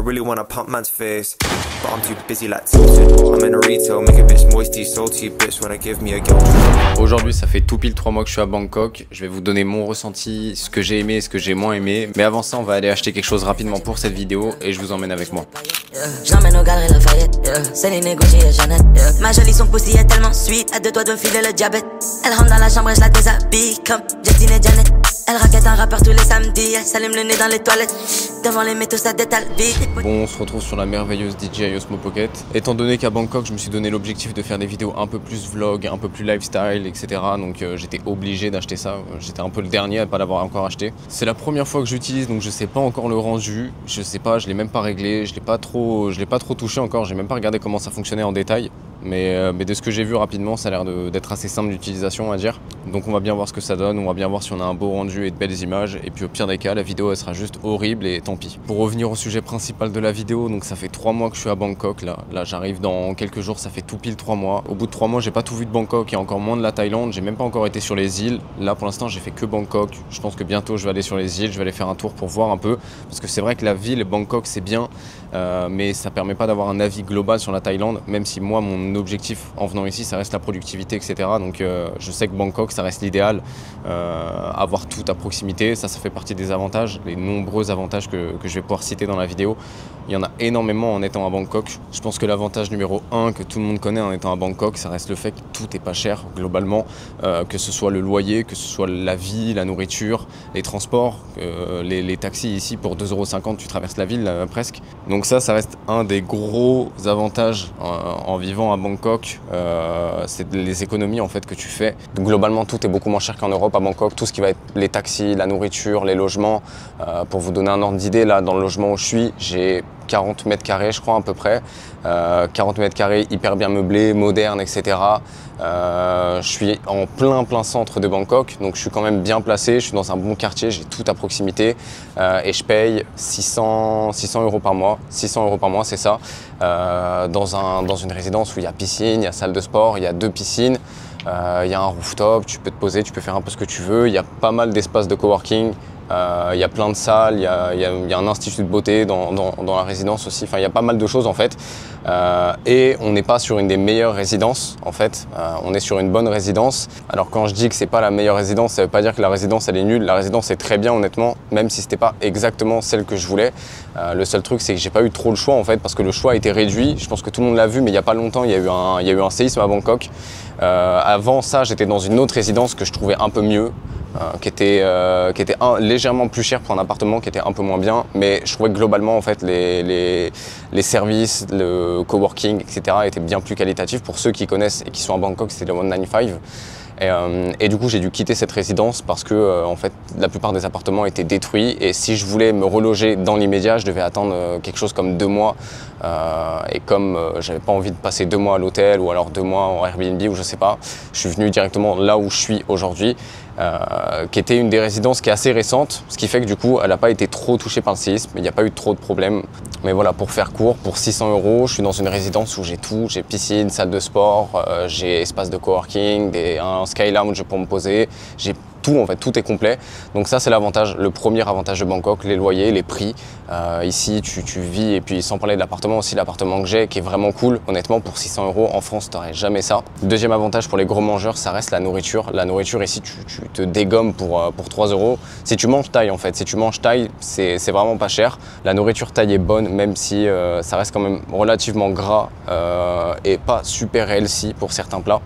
really wanna pump man's face, but I'm too busy like tilted. I'm in a retail, make a bitch moisty, salty bitch wanna give me a girl. Aujourd'hui, ça fait tout pile 3 mois que je suis à Bangkok. Je vais vous donner mon ressenti, ce que j'ai aimé et ce que j'ai moins aimé. Mais avant ça, on va aller acheter quelque chose rapidement pour cette vidéo et je vous emmène avec moi. J'emmène aux galeries Lafayette, c'est les négociés et Jeannette. Ma jolie son pussy est tellement sweet, à deux doigts de me filer le diabète. Elle rentre dans la chambre et je la déshabille comme Jetine et Janet. Elle raquette un rappeur tous les samedis, elle s'allume le nez dans les toilettes. Devant les métaux ça détale vite. Bon, on se retrouve sur la merveilleuse DJI Osmo Pocket. Étant donné qu'à Bangkok, je me suis donné l'objectif de faire des vidéos un peu plus vlog, un peu plus lifestyle, etc. Donc j'étais obligé d'acheter ça. J'étais un peu le dernier à ne pas l'avoir encore acheté. C'est la première fois que j'utilise, donc je sais pas encore le rendu. Je sais pas, je l'ai même pas réglé, je l'ai pas trop touché encore. J'ai même pas regardé comment ça fonctionnait en détail. Mais de ce que j'ai vu rapidement, ça a l'air d'être assez simple d'utilisation, on va dire. Donc on va bien voir ce que ça donne, on va bien voir si on a un beau rendu et de belles images. Et puis au pire des cas, la vidéo elle sera juste horrible et tant pis. Pour revenir au sujet principal de la vidéo, donc ça fait 3 mois que je suis à Bangkok. Là j'arrive dans quelques jours, ça fait tout pile 3 mois. Au bout de 3 mois, j'ai pas tout vu de Bangkok et encore moins de la Thaïlande. J'ai même pas encore été sur les îles. Là pour l'instant, j'ai fait que Bangkok. Je pense que bientôt je vais aller sur les îles, je vais aller faire un tour pour voir un peu. Parce que c'est vrai que la ville, Bangkok, c'est bien. Mais ça permet pas d'avoir un avis global sur la Thaïlande, même si moi mon objectif en venant ici ça reste la productivité, etc. Donc je sais que Bangkok ça reste l'idéal, avoir tout à proximité, ça fait partie des avantages, les nombreux avantages que je vais pouvoir citer dans la vidéo. Il y en a énormément en étant à Bangkok. Je pense que l'avantage numéro 1 que tout le monde connaît en étant à Bangkok, ça reste le fait que tout est pas cher globalement, que ce soit le loyer, que ce soit la vie, la nourriture, les transports, les taxis ici pour 2,50 € tu traverses la ville presque. Donc ça reste un des gros avantages en vivant à Bangkok, c'est les économies en fait que tu fais. Donc, globalement tout est beaucoup moins cher qu'en Europe à Bangkok, tout ce qui va être les taxis, la nourriture, les logements. Pour vous donner un ordre d'idée, là dans le logement où je suis, j'ai 40 mètres carrés je crois à peu près, 40 mètres carrés hyper bien meublé, moderne, etc. Je suis en plein centre de Bangkok, donc je suis quand même bien placé, je suis dans un bon quartier, j'ai tout à proximité et je paye 600 € par mois, 600 € par mois c'est ça, dans une résidence où il y a piscine, il y a salle de sport, il y a 2 piscines, il y a un rooftop, tu peux te poser, tu peux faire un peu ce que tu veux, il y a pas mal d'espaces de coworking. Il y a plein de salles, il y a un institut de beauté dans la résidence aussi, enfin il y a pas mal de choses en fait. Et on n'est pas sur une des meilleures résidences en fait, on est sur une bonne résidence. Alors quand je dis que c'est pas la meilleure résidence, ça veut pas dire que la résidence elle est nulle, la résidence est très bien honnêtement, même si c'était pas exactement celle que je voulais. Le seul truc c'est que j'ai pas eu trop le choix en fait, parce que le choix a été réduit, je pense que tout le monde l'a vu, mais il y a pas longtemps il y a eu un séisme à Bangkok. Avant ça j'étais dans une autre résidence que je trouvais un peu mieux. Qui était légèrement plus cher pour un appartement, qui était un peu moins bien, mais je trouvais que globalement en fait les services, le coworking, etc. étaient bien plus qualitatifs. Pour ceux qui connaissent et qui sont à Bangkok, c'était le 195. Et du coup j'ai dû quitter cette résidence parce que en fait la plupart des appartements étaient détruits et si je voulais me reloger dans l'immédiat je devais attendre quelque chose comme 2 mois et comme j'avais pas envie de passer 2 mois à l'hôtel ou alors 2 mois en Airbnb ou je sais pas, je suis venu directement là où je suis aujourd'hui, qui était une des résidences qui est assez récente, ce qui fait que du coup elle n'a pas été trop touchée par le séisme, il n'y a pas eu trop de problèmes. Mais voilà, pour faire court, pour 600 €, je suis dans une résidence où j'ai tout, j'ai piscine, salle de sport, j'ai espace de coworking, un sky lounge pour me poser, j'ai tout en fait, tout est complet. Donc ça c'est l'avantage, le premier avantage de Bangkok, les loyers, les prix. Ici tu vis, et puis sans parler de l'appartement aussi, l'appartement que j'ai qui est vraiment cool, honnêtement pour 600 € en France t'aurais jamais ça. Deuxième avantage pour les gros mangeurs, ça reste la nourriture. La nourriture ici tu te dégommes pour 3 €. Si tu manges thaï en fait, si tu manges thaï c'est vraiment pas cher. La nourriture thaï est bonne même si ça reste quand même relativement gras et pas super healthy pour certains plats.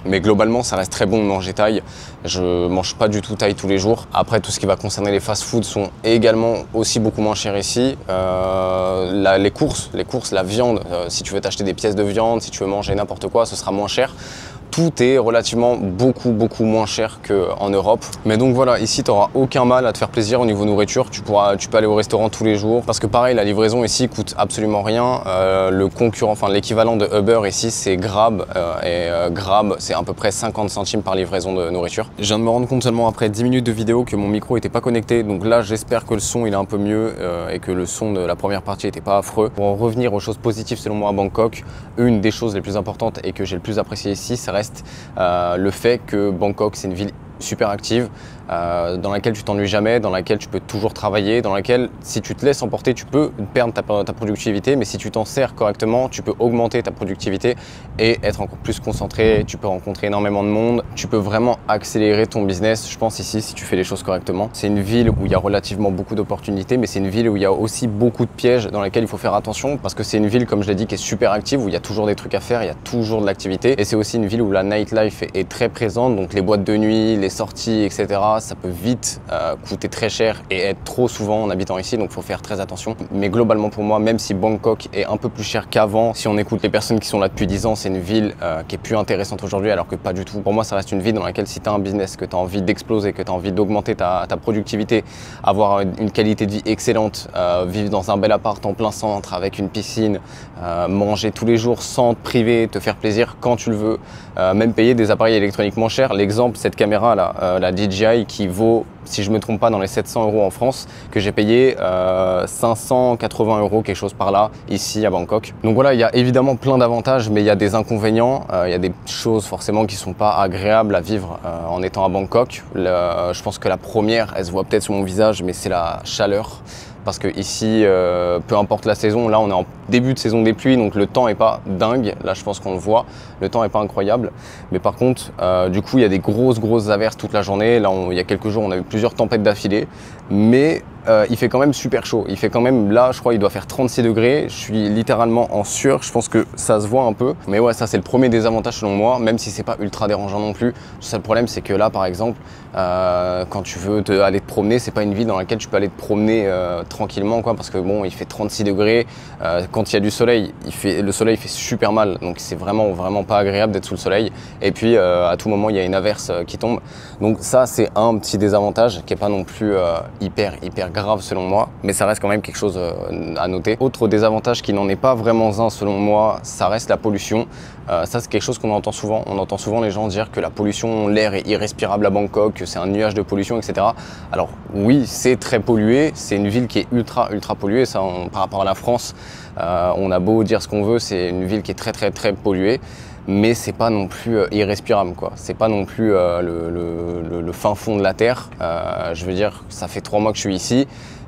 Mais globalement, ça reste très bon de manger thaï. Je mange pas du tout thaï tous les jours. Après, tout ce qui va concerner les fast-foods sont également aussi beaucoup moins chers ici. Les courses, la viande, si tu veux t'acheter des pièces de viande, si tu veux manger n'importe quoi, ce sera moins cher. Tout est relativement beaucoup moins cher qu'en Europe. Mais donc voilà, ici tu n'auras aucun mal à te faire plaisir au niveau nourriture. Tu peux aller au restaurant tous les jours. Parce que pareil, la livraison ici coûte absolument rien. Le concurrent, enfin l'équivalent de Uber ici, c'est Grab. Grab, c'est à peu près 50 centimes par livraison de nourriture. Je viens de me rendre compte seulement après 10 minutes de vidéo que mon micro n'était pas connecté. Donc là, j'espère que le son il est un peu mieux et que le son de la première partie n'était pas affreux. Pour en revenir aux choses positives selon moi à Bangkok, une des choses les plus importantes et que j'ai le plus apprécié ici, ça reste le fait que Bangkok c'est une ville super active. dans laquelle tu t'ennuies jamais, dans laquelle tu peux toujours travailler, dans laquelle si tu te laisses emporter, tu peux perdre ta productivité, mais si tu t'en sers correctement, tu peux augmenter ta productivité et être encore plus concentré, tu peux rencontrer énormément de monde, tu peux vraiment accélérer ton business, je pense ici, si tu fais les choses correctement. C'est une ville où il y a relativement beaucoup d'opportunités, mais c'est une ville où il y a aussi beaucoup de pièges dans lesquels il faut faire attention, parce que c'est une ville, comme je l'ai dit, qui est super active, où il y a toujours des trucs à faire, il y a toujours de l'activité, et c'est aussi une ville où la nightlife est très présente, donc les boîtes de nuit, les sorties, etc., ça peut vite coûter très cher et être trop souvent en habitant ici, donc il faut faire très attention. Mais globalement pour moi, même si Bangkok est un peu plus cher qu'avant, si on écoute les personnes qui sont là depuis 10 ans, c'est une ville qui est plus intéressante aujourd'hui, alors que pas du tout. Pour moi, ça reste une ville dans laquelle si tu as un business, que tu as envie d'exploser, que tu as envie d'augmenter ta productivité, avoir une qualité de vie excellente, vivre dans un bel appart en plein centre avec une piscine, manger tous les jours sans te priver, te faire plaisir quand tu le veux, même payer des appareils électroniques moins chers. L'exemple, cette caméra là, la DJI qui vaut, si je me trompe pas, dans les 700 € en France, que j'ai payé 580 €, quelque chose par là, ici à Bangkok. Donc voilà, il y a évidemment plein d'avantages, mais il y a des inconvénients. Il y a des choses forcément qui sont pas agréables à vivre en étant à Bangkok. Je pense que la première, elle se voit peut-être sur mon visage, mais c'est la chaleur. Parce que ici, peu importe la saison, là on est en début de saison des pluies, donc le temps est pas dingue. Là je pense qu'on le voit, le temps est pas incroyable. Mais par contre, du coup il y a des grosses averses toute la journée. Là il y a quelques jours on a eu plusieurs tempêtes d'affilée. Mais il fait quand même super chaud. Il fait quand même, là je crois il doit faire 36 degrés. Je suis littéralement en sueur, je pense que ça se voit un peu. Mais ouais, ça c'est le premier désavantage selon moi, même si c'est pas ultra dérangeant non plus. Le seul problème c'est que là par exemple, quand tu veux aller te promener, c'est pas une ville dans laquelle tu peux aller te promener tranquillement, quoi, parce que bon, il fait 36 degrés. Quand il y a du soleil, le soleil fait super mal, donc c'est vraiment pas agréable d'être sous le soleil. Et puis à tout moment il y a une averse qui tombe. Donc ça c'est un petit désavantage qui est pas non plus hyper grave selon moi, mais ça reste quand même quelque chose à noter. Autre désavantage qui n'en est pas vraiment un selon moi, ça reste la pollution. Ça c'est quelque chose qu'on entend souvent. On entend souvent les gens dire que la pollution, l'air est irrespirable à Bangkok, que c'est un nuage de pollution, etc. Alors oui, c'est très pollué, c'est une ville qui est ultra polluée. Ça, par rapport à la France, on a beau dire ce qu'on veut, c'est une ville qui est très polluée. Mais c'est pas non plus irrespirable, quoi. C'est pas non plus le fin fond de la terre. Je veux dire, ça fait 3 mois que je suis ici.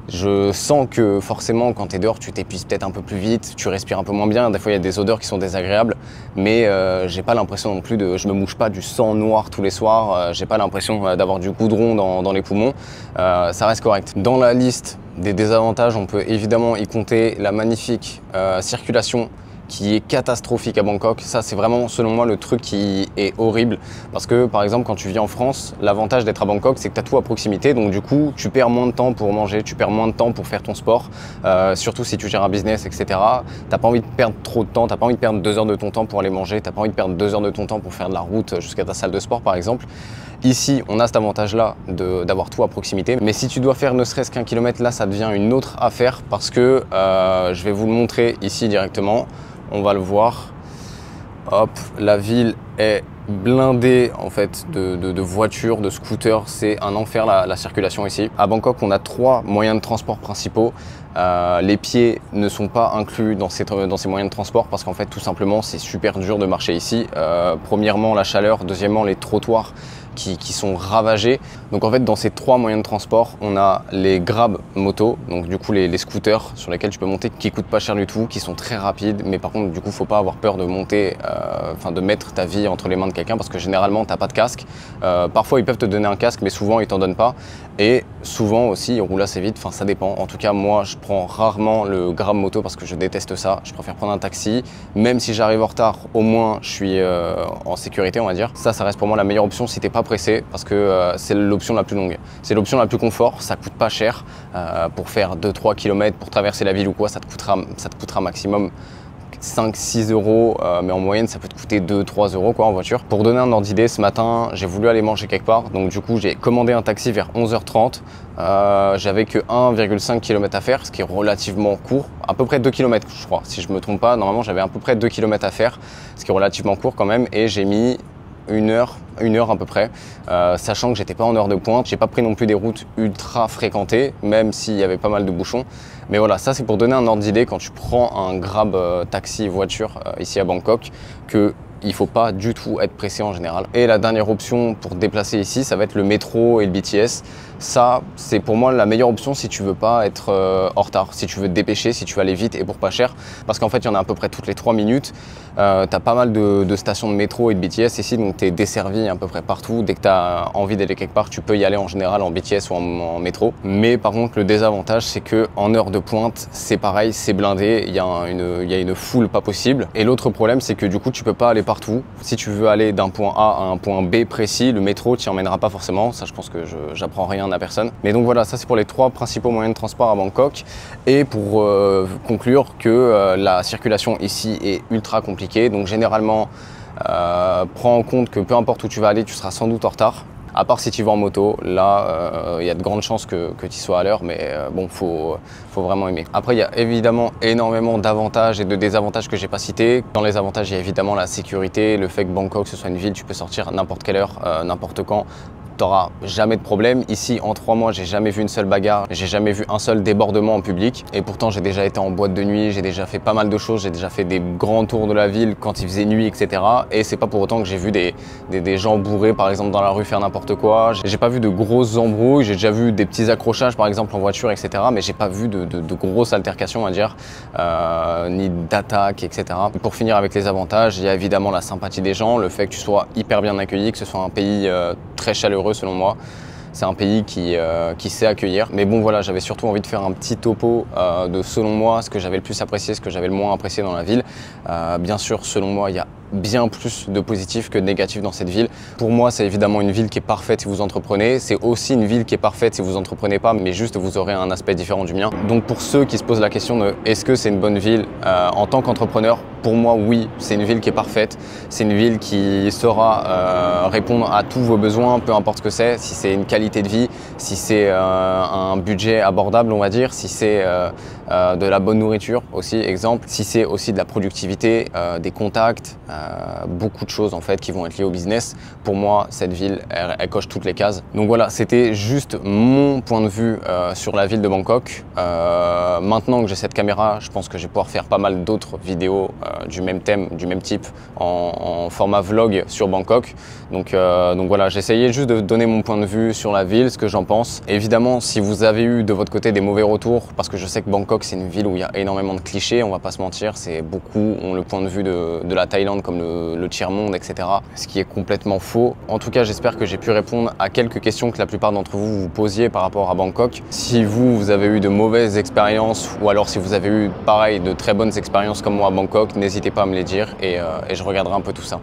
Je sens que forcément quand tu es dehors tu t'épuises peut-être un peu plus vite, tu respires un peu moins bien, des fois il y a des odeurs qui sont désagréables, mais j'ai pas l'impression non plus je me mouche pas du sang noir tous les soirs, j'ai pas l'impression d'avoir du goudron dans les poumons, ça reste correct. Dans la liste des désavantages, on peut évidemment y compter la magnifique circulation qui est catastrophique à Bangkok. Ça c'est vraiment selon moi le truc qui est horrible, parce que par exemple quand tu vis en France, l'avantage d'être à Bangkok c'est que tu as tout à proximité, donc du coup tu perds moins de temps pour manger, tu perds moins de temps pour faire ton sport, surtout si tu gères un business, etc. T'as pas envie de perdre trop de temps, t'as pas envie de perdre 2 heures de ton temps pour aller manger, t'as pas envie de perdre 2 heures de ton temps pour faire de la route jusqu'à ta salle de sport par exemple. Ici, on a cet avantage-là d'avoir tout à proximité, mais si tu dois faire ne serait-ce qu'un kilomètre, là ça devient une autre affaire, parce que je vais vous le montrer ici directement. On va le voir. Hop, la ville est blindée en fait de voitures, de scooters. C'est un enfer la circulation ici. À Bangkok, on a 3 moyens de transport principaux. Les pieds ne sont pas inclus dans ces moyens de transport parce qu'en fait tout simplement c'est super dur de marcher ici. Premièrement la chaleur, deuxièmement les trottoirs qui sont ravagés. Donc en fait dans ces 3 moyens de transport, on a les Grab moto, donc du coup les scooters sur lesquels tu peux monter, qui coûtent pas cher du tout, qui sont très rapides, mais par contre du coup faut pas avoir peur de monter, de mettre ta vie entre les mains de quelqu'un, parce que généralement t'as pas de casque. Parfois ils peuvent te donner un casque, mais souvent ils t'en donnent pas, et souvent aussi ils roulent assez vite, ça dépend. En tout cas moi je prends rarement le Grab moto parce que je déteste ça. Je préfère prendre un taxi, même si j'arrive en retard, au moins je suis en sécurité, on va dire. Ça reste pour moi la meilleure option si t'es pas pressé, parce que c'est l'option la plus longue. C'est l'option la plus confort, ça coûte pas cher. Pour faire 2-3 km, pour traverser la ville ou quoi, ça te coûtera maximum 5-6 €, mais en moyenne ça peut te coûter 2-3 € quoi en voiture. Pour donner un ordre d'idée, ce matin j'ai voulu aller manger quelque part, donc du coup j'ai commandé un taxi vers 11h30. J'avais que 1,5 km à faire, ce qui est relativement court, à peu près 2 km je crois, si je me trompe pas. Normalement j'avais à peu près 2 km à faire, ce qui est relativement court quand même, et j'ai mis une heure à peu près, sachant que j'étais pas en heure de pointe. J'ai pas pris non plus des routes ultra fréquentées, même s'il y avait pas mal de bouchons. Mais voilà, ça c'est pour donner un ordre d'idée quand tu prends un Grab taxi voiture ici à Bangkok, que il faut pas du tout être pressé en général. Et la dernière option pour te déplacer ici, ça va être le métro et le BTS. Ça, c'est pour moi la meilleure option si tu veux pas être en retard, si tu veux te dépêcher, si tu veux aller vite et pour pas cher. Parce qu'en fait, il y en a à peu près toutes les 3 minutes. Tu as pas mal de stations de métro et de BTS ici, donc tu es desservi à peu près partout. Dès que tu as envie d'aller quelque part, tu peux y aller en général en BTS ou en métro. Mais par contre, le désavantage, c'est qu'en heure de pointe, c'est pareil, c'est blindé, il y a une foule pas possible. Et l'autre problème, c'est que du coup, tu peux pas aller partout. Si tu veux aller d'un point A à un point B précis, le métro t'y emmènera pas forcément. Ça, je pense que j'apprends rien à personne. Mais donc voilà, ça c'est pour les 3 principaux moyens de transport à Bangkok. Et pour conclure que la circulation ici est ultra compliquée. Donc généralement, prends en compte que peu importe où tu vas aller, tu seras sans doute en retard. À part si tu vas en moto, là, il y a de grandes chances que tu sois à l'heure, mais bon, faut vraiment aimer. Après, il y a évidemment énormément d'avantages et de désavantages que j'ai pas cités. Dans les avantages, il y a évidemment la sécurité, le fait que Bangkok, ce soit une ville, tu peux sortir à n'importe quelle heure, n'importe quand. T'auras jamais de problème. Ici, en 3 mois, j'ai jamais vu une seule bagarre, j'ai jamais vu un seul débordement en public. Et pourtant, j'ai déjà été en boîte de nuit, j'ai déjà fait pas mal de choses, j'ai déjà fait des grands tours de la ville quand il faisait nuit, etc. Et c'est pas pour autant que j'ai vu des gens bourrés, par exemple, dans la rue faire n'importe quoi. J'ai pas vu de grosses embrouilles, j'ai déjà vu des petits accrochages, par exemple, en voiture, etc. Mais j'ai pas vu de grosses altercations, on va dire, ni d'attaques, etc. Pour finir avec les avantages, il y a évidemment la sympathie des gens, le fait que tu sois hyper bien accueilli, que ce soit un pays très chaleureux selon moi. C'est un pays qui sait accueillir. Mais bon voilà, j'avais surtout envie de faire un petit topo de selon moi, ce que j'avais le plus apprécié, ce que j'avais le moins apprécié dans la ville. Bien sûr, selon moi, il y a bien plus de positifs que de négatifs dans cette ville. Pour moi, c'est évidemment une ville qui est parfaite si vous entreprenez. C'est aussi une ville qui est parfaite si vous entreprenez pas, mais juste vous aurez un aspect différent du mien. Donc pour ceux qui se posent la question de est-ce que c'est une bonne ville en tant qu'entrepreneur, pour moi, oui, c'est une ville qui est parfaite. C'est une ville qui saura répondre à tous vos besoins, peu importe ce que c'est. Si c'est une qualité de vie, si c'est un budget abordable, on va dire, si c'est de la bonne nourriture aussi, exemple, si c'est aussi de la productivité, des contacts, beaucoup de choses en fait qui vont être liées au business. Pour moi, cette ville, elle coche toutes les cases. Donc voilà, c'était juste mon point de vue sur la ville de Bangkok. Maintenant que j'ai cette caméra, je pense que je vais pouvoir faire pas mal d'autres vidéos du même thème, du même type, en format vlog sur Bangkok. Donc voilà, j'ai essayé juste de donner mon point de vue sur la ville, ce que j'en pense. Évidemment, si vous avez eu de votre côté des mauvais retours, parce que je sais que Bangkok, c'est une ville où il y a énormément de clichés, on va pas se mentir, c'est beaucoup ont le point de vue de la Thaïlande comme le tiers-monde, etc. Ce qui est complètement faux. En tout cas, j'espère que j'ai pu répondre à quelques questions que la plupart d'entre vous vous posiez par rapport à Bangkok. Si vous avez eu de mauvaises expériences ou alors si vous avez eu, pareil, de très bonnes expériences comme moi à Bangkok, n'hésitez pas à me les dire et je regarderai un peu tout ça.